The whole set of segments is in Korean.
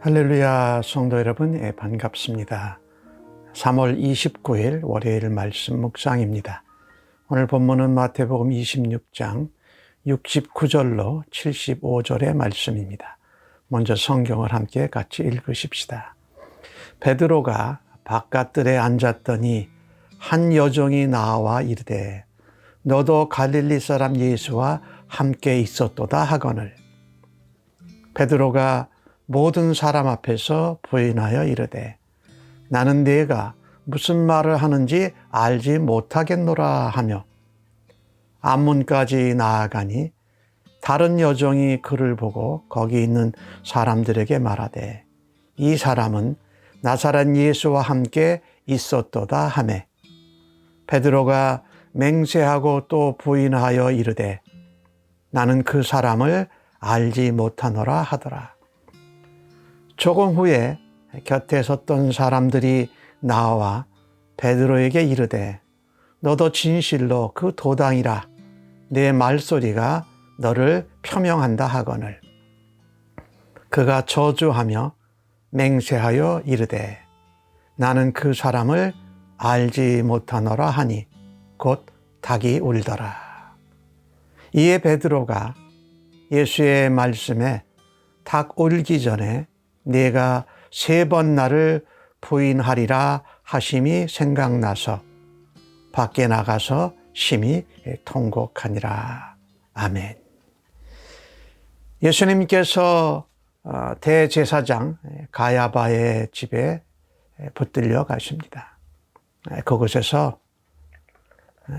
할렐루야 성도 여러분, 반갑습니다. 3월 29일 월요일 말씀 묵상입니다. 오늘 본문은 마태복음 26장 69절로 75절의 말씀입니다. 먼저 성경을 함께 같이 읽으십시다. 베드로가 바깥들에 앉았더니 한 여종이 나와 이르되 너도 갈릴리 사람 예수와 함께 있었도다 하거늘 베드로가 모든 사람 앞에서 부인하여 이르되 나는 네가 무슨 말을 하는지 알지 못하겠노라 하며 앞문까지 나아가니 다른 여종이 그를 보고 거기 있는 사람들에게 말하되 이 사람은 나사렛 예수와 함께 있었도다 하매 베드로가 맹세하고 또 부인하여 이르되 나는 그 사람을 알지 못하노라 하더라. 조금 후에 곁에 섰던 사람들이 나와 베드로에게 이르되 너도 진실로 그 도당이라 내 말소리가 너를 표명한다 하거늘 그가 저주하며 맹세하여 이르되 나는 그 사람을 알지 못하노라 하니 곧 닭이 울더라. 이에 베드로가 예수의 말씀에 닭 울기 전에 네가 3번 나를 부인하리라 하심이 생각나서 밖에 나가서 심히 통곡하니라. 아멘. 예수님께서 대제사장 가야바의 집에 붙들려 가십니다. 그곳에서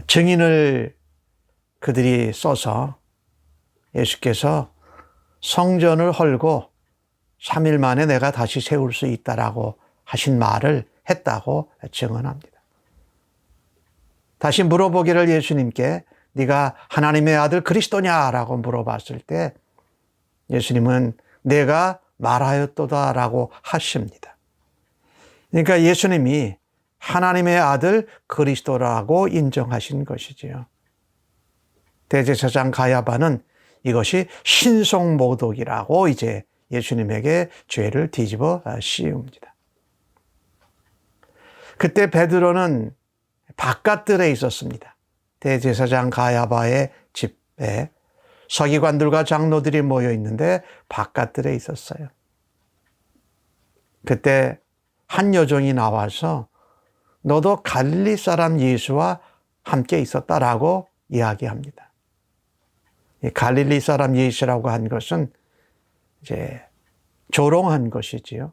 증인을 그들이 써서 예수께서 성전을 헐고 3일 만에 내가 다시 세울 수 있다라고 하신 말을 했다고 증언합니다. 다시 물어보기를 예수님께 네가 하나님의 아들 그리스도냐라고 물어봤을 때 예수님은 내가 말하였도다라고 하십니다. 그러니까 예수님이 하나님의 아들 그리스도라고 인정하신 것이지요. 대제사장 가야바는 이것이 신성모독이라고 이제 예수님에게 죄를 뒤집어 씌웁니다. 그때 베드로는 바깥들에 있었습니다. 대제사장 가야바의 집에 서기관들과 장로들이 모여 있는데 바깥들에 있었어요. 그때 한 여종이 나와서 너도 갈릴리 사람 예수와 함께 있었다라고 이야기합니다. 이 갈릴리 사람 예수라고 한 것은 이제 조롱한 것이지요.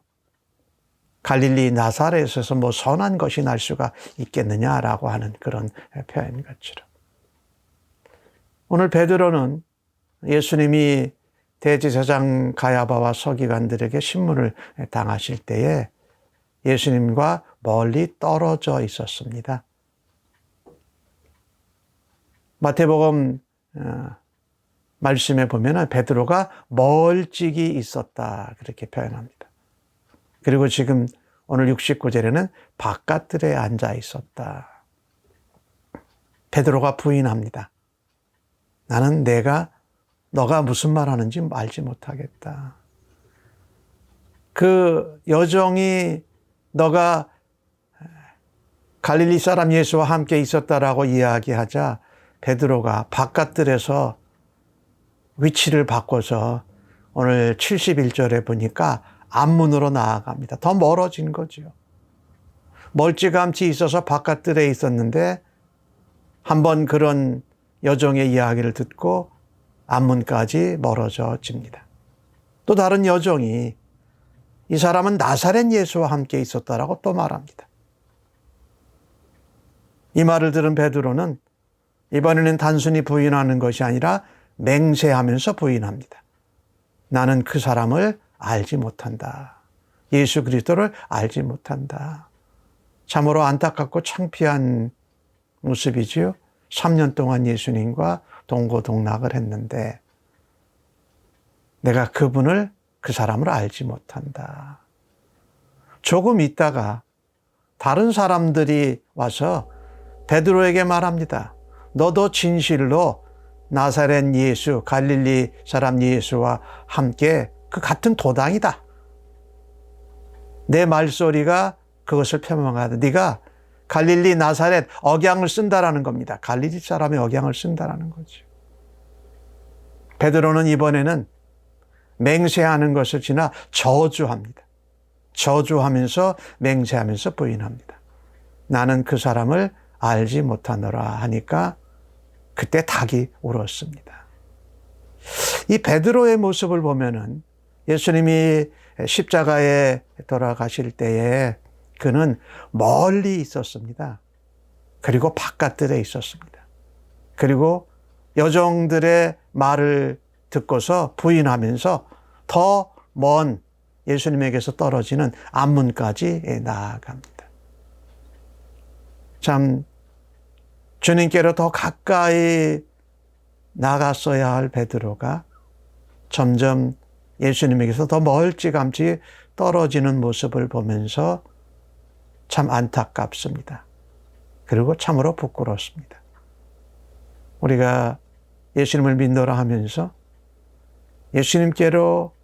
갈릴리 나사렛에서 뭐 선한 것이 날 수가 있겠느냐라고 하는 그런 표현인 것처럼. 오늘 베드로는 예수님이 대제사장 가야바와 서기관들에게 신문을 당하실 때에 예수님과 멀리 떨어져 있었습니다. 마태복음 말씀에 보면 베드로가 멀찍이 있었다 그렇게 표현합니다. 그리고 지금 오늘 69절에는 바깥들에 앉아 있었다. 베드로가 부인합니다. 나는 너가 무슨 말 하는지 알지 못하겠다. 그 여종이 너가 갈릴리 사람 예수와 함께 있었다라고 이야기하자 베드로가 바깥들에서 위치를 바꿔서 오늘 71절에 보니까 앞문으로 나아갑니다. 더 멀어진 거죠. 멀찌감치 있어서 바깥들에 있었는데 한번 그런 여종의 이야기를 듣고 앞문까지 멀어져집니다. 또 다른 여종이 이 사람은 나사렛 예수와 함께 있었다라고 또 말합니다. 이 말을 들은 베드로는 이번에는 단순히 부인하는 것이 아니라 맹세하면서 부인합니다. 나는 그 사람을 알지 못한다. 예수 그리스도를 알지 못한다. 참으로 안타깝고 창피한 모습이지요. 3년 동안 예수님과 동고동락을 했는데 내가 그 사람을 알지 못한다. 조금 있다가 다른 사람들이 와서 베드로에게 말합니다. 너도 진실로 나사렛 예수, 갈릴리 사람 예수와 함께 그 같은 도당이다. 내 말소리가 그것을 표명하다. 네가 갈릴리 나사렛 억양을 쓴다라는 겁니다. 갈릴리 사람의 억양을 쓴다라는 거죠. 베드로는 이번에는 맹세하는 것을 지나 저주합니다. 저주하면서 맹세하면서 부인합니다. 나는 그 사람을 알지 못하노라 하니까 그때 닭이 울었습니다. 이 베드로의 모습을 보면은 예수님이 십자가에 돌아가실 때에 그는 멀리 있었습니다. 그리고 바깥들에 있었습니다. 그리고 여종들의 말을 듣고서 부인하면서 더 먼 예수님에게서 떨어지는 안문까지 나아갑니다. 참 주님께로 더 가까이 나갔어야 할 베드로가 점점 예수님에게서 더 멀찌감치 떨어지는 모습을 보면서 참 안타깝습니다. 그리고 참으로 부끄럽습니다. 우리가 예수님을 믿노라 하면서 예수님께로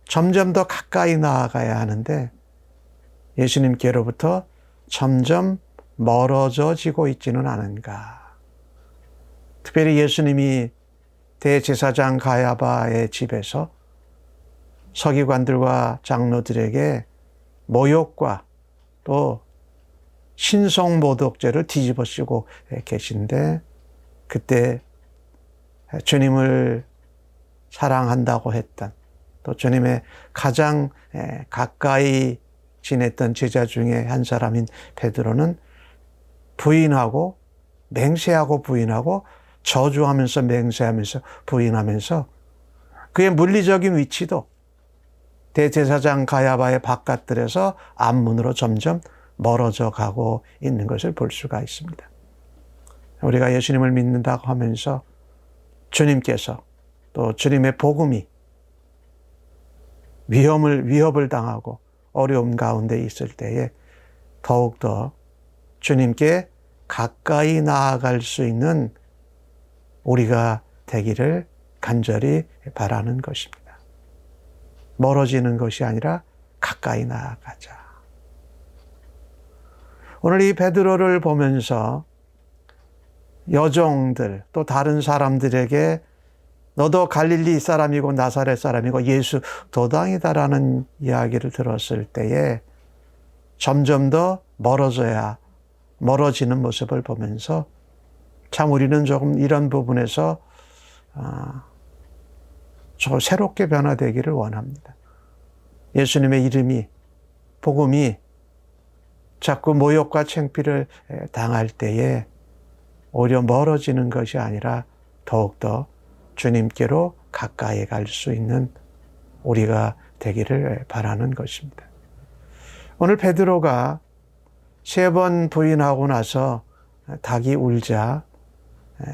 점점 더 가까이 나아가야 하는데 예수님께로부터 점점 멀어져지고 있지는 않은가. 특별히 예수님이 대제사장 가야바의 집에서 서기관들과 장로들에게 모욕과 또 신성모독죄를 뒤집어 쓰고 계신데 그때 주님을 사랑한다고 했던 또 주님의 가장 가까이 지냈던 제자 중에 한 사람인 베드로는 부인하고 맹세하고 부인하고 저주하면서 맹세하면서 부인하면서 그의 물리적인 위치도 대제사장 가야바의 바깥들에서 앞문으로 점점 멀어져 가고 있는 것을 볼 수가 있습니다. 우리가 예수님을 믿는다고 하면서 주님께서 또 주님의 복음이 위협을 당하고 어려움 가운데 있을 때에 더욱더 주님께 가까이 나아갈 수 있는 우리가 되기를 간절히 바라는 것입니다. 멀어지는 것이 아니라 가까이 나아가자. 오늘 이 베드로를 보면서 여종들 또 다른 사람들에게 너도 갈릴리 사람이고 나사렛 사람이고 예수 도당이다라는 이야기를 들었을 때에 점점 더 멀어지는 모습을 보면서 참 우리는 조금 이런 부분에서 좀 새롭게 변화되기를 원합니다. 예수님의 이름이 복음이 자꾸 모욕과 창피를 당할 때에 오히려 멀어지는 것이 아니라 더욱더 주님께로 가까이 갈 수 있는 우리가 되기를 바라는 것입니다. 오늘 베드로가 3번 부인하고 나서 닭이 울자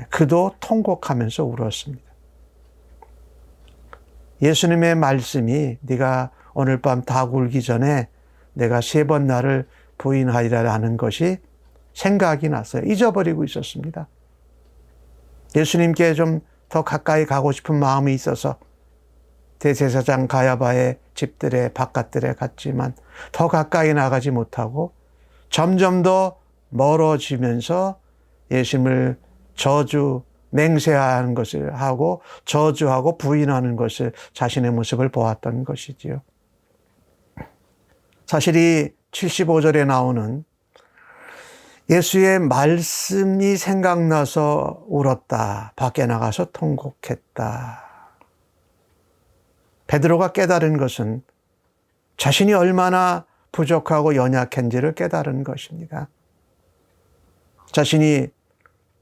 그도 통곡하면서 울었습니다. 예수님의 말씀이 네가 오늘 밤 닭 울기 전에 내가 3번 나를 부인하리라는 것이 생각이 났어요. 잊어버리고 있었습니다. 예수님께 좀 더 가까이 가고 싶은 마음이 있어서 대제사장 가야바의 집들의 바깥들에 갔지만 더 가까이 나가지 못하고 점점 더 멀어지면서 예수님을 맹세하는 것을 하고 저주하고 부인하는 것을 자신의 모습을 보았던 것이지요. 사실 이 75절에 나오는 예수의 말씀이 생각나서 울었다. 밖에 나가서 통곡했다. 베드로가 깨달은 것은 자신이 얼마나 부족하고 연약한지를 깨달은 것입니다. 자신이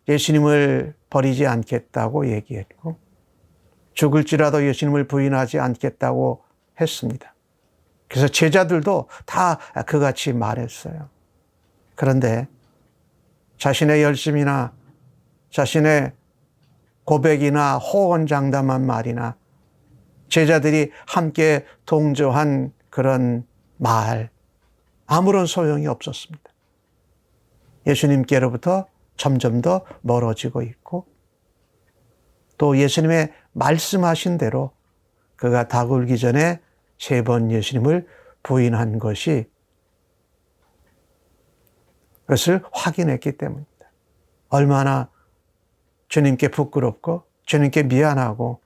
예수님을 버리지 않겠다고 얘기했고 죽을지라도 예수님을 부인하지 않겠다고 했습니다. 그래서 제자들도 다 그같이 말했어요. 그런데 자신의 열심이나 자신의 고백이나 호언장담한 말이나 제자들이 함께 동조한 그런 말 아무런 소용이 없었습니다. 예수님께로부터 점점 더 멀어지고 있고 또 예수님의 말씀하신 대로 그가 닭 울기 전에 3번 예수님을 부인한 것이 그것을 확인했기 때문입니다. 얼마나 주님께 부끄럽고 주님께 미안하고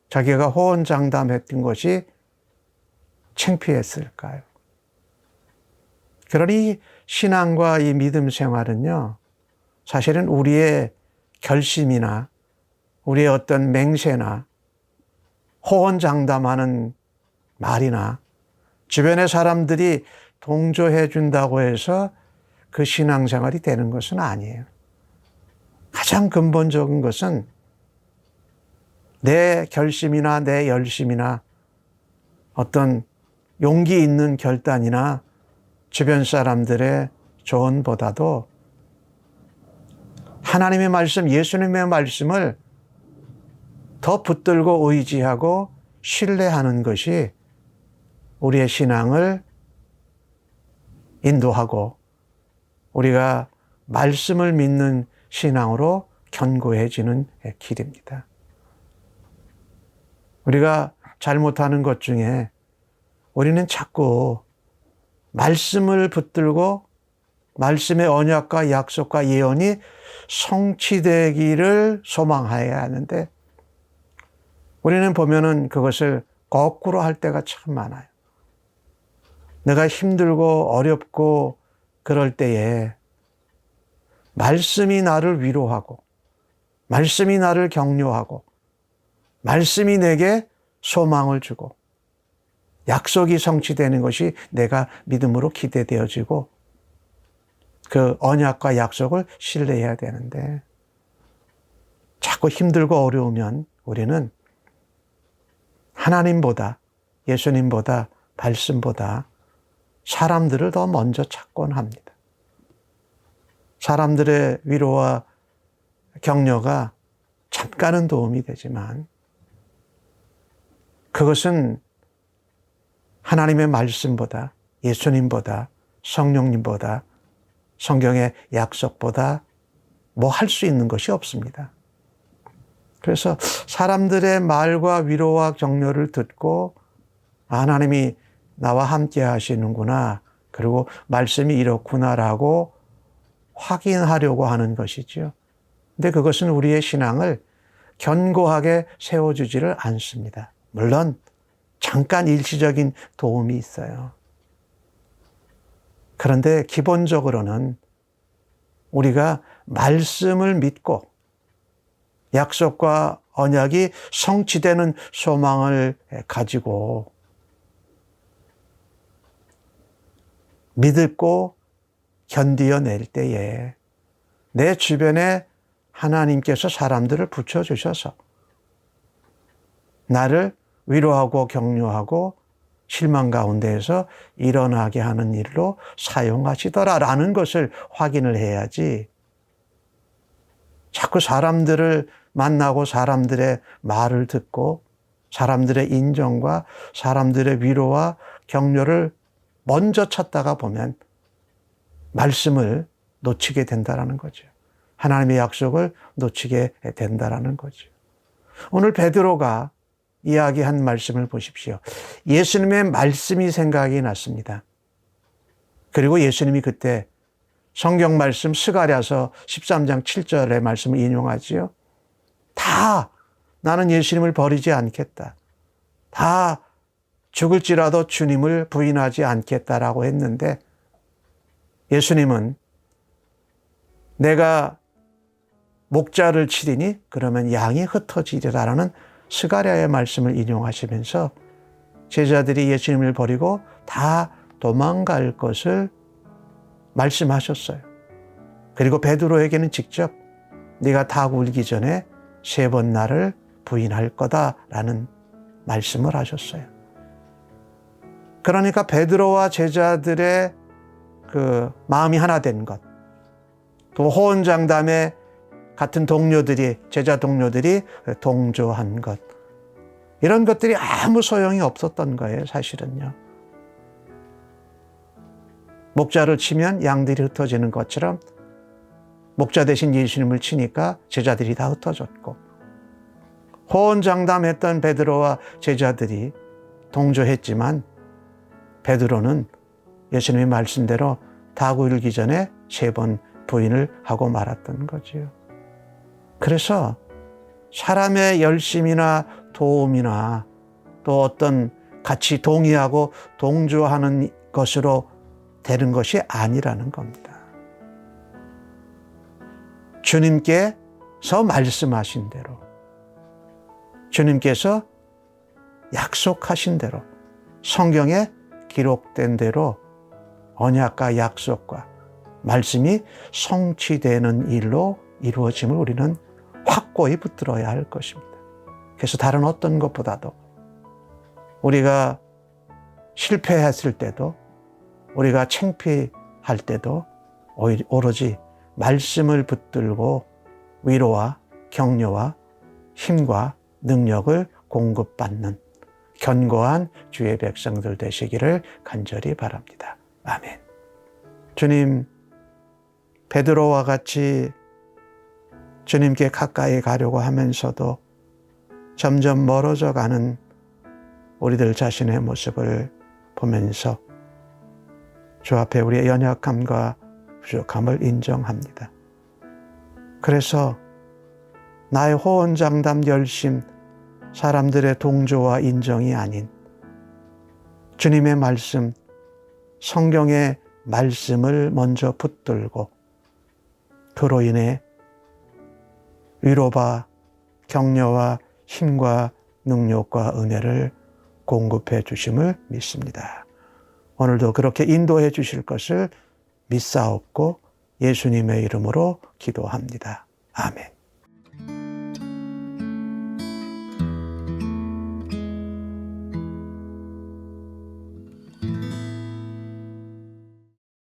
자기가 호언장담했던 것이 창피했을까요? 그러니 신앙과 이 믿음 생활은요, 사실은 우리의 결심이나 우리의 어떤 맹세나 호언장담하는 말이나 주변의 사람들이 동조해 준다고 해서 그 신앙생활이 되는 것은 아니에요. 가장 근본적인 것은 내 결심이나 내 열심이나 어떤 용기 있는 결단이나 주변 사람들의 조언보다도 하나님의 말씀, 예수님의 말씀을 더 붙들고 의지하고 신뢰하는 것이 우리의 신앙을 인도하고 우리가 말씀을 믿는 신앙으로 견고해지는 길입니다. 우리가 잘못하는 것 중에 우리는 자꾸 말씀을 붙들고 말씀의 언약과 약속과 예언이 성취되기를 소망해야 하는데 우리는 보면은 그것을 거꾸로 할 때가 참 많아요. 내가 힘들고 어렵고 그럴 때에 말씀이 나를 위로하고 말씀이 나를 격려하고 말씀이 내게 소망을 주고 약속이 성취되는 것이 내가 믿음으로 기대되어지고 그 언약과 약속을 신뢰해야 되는데 자꾸 힘들고 어려우면 우리는 하나님보다 예수님보다 말씀보다 사람들을 더 먼저 찾곤 합니다. 사람들의 위로와 격려가 잠깐은 도움이 되지만 그것은 하나님의 말씀보다 예수님보다 성령님보다 성경의 약속보다 뭐 할 수 있는 것이 없습니다. 그래서 사람들의 말과 위로와 격려를 듣고 하나님이 나와 함께 하시는구나, 그리고 말씀이 이렇구나라고 확인하려고 하는 것이죠. 근데 그것은 우리의 신앙을 견고하게 세워주지를 않습니다. 물론 잠깐 일시적인 도움이 있어요. 그런데 기본적으로는 우리가 말씀을 믿고 약속과 언약이 성취되는 소망을 가지고 믿고 견디어낼 때에 내 주변에 하나님께서 사람들을 붙여주셔서 나를 위로하고 격려하고 실망 가운데에서 일어나게 하는 일로 사용하시더라라는 것을 확인을 해야지 자꾸 사람들을 만나고 사람들의 말을 듣고 사람들의 인정과 사람들의 위로와 격려를 먼저 찾다가 보면 말씀을 놓치게 된다라는 거죠. 하나님의 약속을 놓치게 된다라는 거죠. 오늘 베드로가 이야기한 말씀을 보십시오. 예수님의 말씀이 생각이 났습니다. 그리고 예수님이 그때 성경 말씀 스가랴서 13장 7절의 말씀을 인용하지요. 다 나는 예수님을 버리지 않겠다. 다 죽을지라도 주님을 부인하지 않겠다라고 했는데 예수님은 내가 목자를 치리니 그러면 양이 흩어지리라라는 스가랴의 말씀을 인용하시면서 제자들이 예수님을 버리고 다 도망갈 것을 말씀하셨어요. 그리고 베드로에게는 직접 네가 닭 울기 전에 3번 나를 부인할 거다라는 말씀을 하셨어요. 그러니까 베드로와 제자들의 그 마음이 하나 된 것, 또 호언장담에 같은 동료들이, 제자 동료들이 동조한 것, 이런 것들이 아무 소용이 없었던 거예요, 사실은요. 목자를 치면 양들이 흩어지는 것처럼 목자 대신 예수님을 치니까 제자들이 다 흩어졌고, 호언장담했던 베드로와 제자들이 동조했지만 베드로는 예수님의 말씀대로 닭 울기 전에 3번 부인을 하고 말았던 거지요. 그래서 사람의 열심이나 도움이나 또 어떤 같이 동의하고 동조하는 것으로 되는 것이 아니라는 겁니다. 주님께서 말씀하신 대로, 주님께서 약속하신 대로, 성경에 기록된 대로 언약과 약속과 말씀이 성취되는 일로 이루어짐을 우리는 확고히 붙들어야 할 것입니다. 그래서 다른 어떤 것보다도 우리가 실패했을 때도, 우리가 창피할 때도 오로지 말씀을 붙들고 위로와 격려와 힘과 능력을 공급받는 견고한 주의 백성들 되시기를 간절히 바랍니다. 아멘. 주님, 베드로와 같이 주님께 가까이 가려고 하면서도 점점 멀어져 가는 우리들 자신의 모습을 보면서 주 앞에 우리의 연약함과 부족함을 인정합니다. 그래서 나의 호언장담 열심, 사람들의 동조와 인정이 아닌 주님의 말씀, 성경의 말씀을 먼저 붙들고 그로 인해 위로와 격려와 힘과 능력과 은혜를 공급해 주심을 믿습니다. 오늘도 그렇게 인도해 주실 것을 믿사옵고 예수님의 이름으로 기도합니다. 아멘.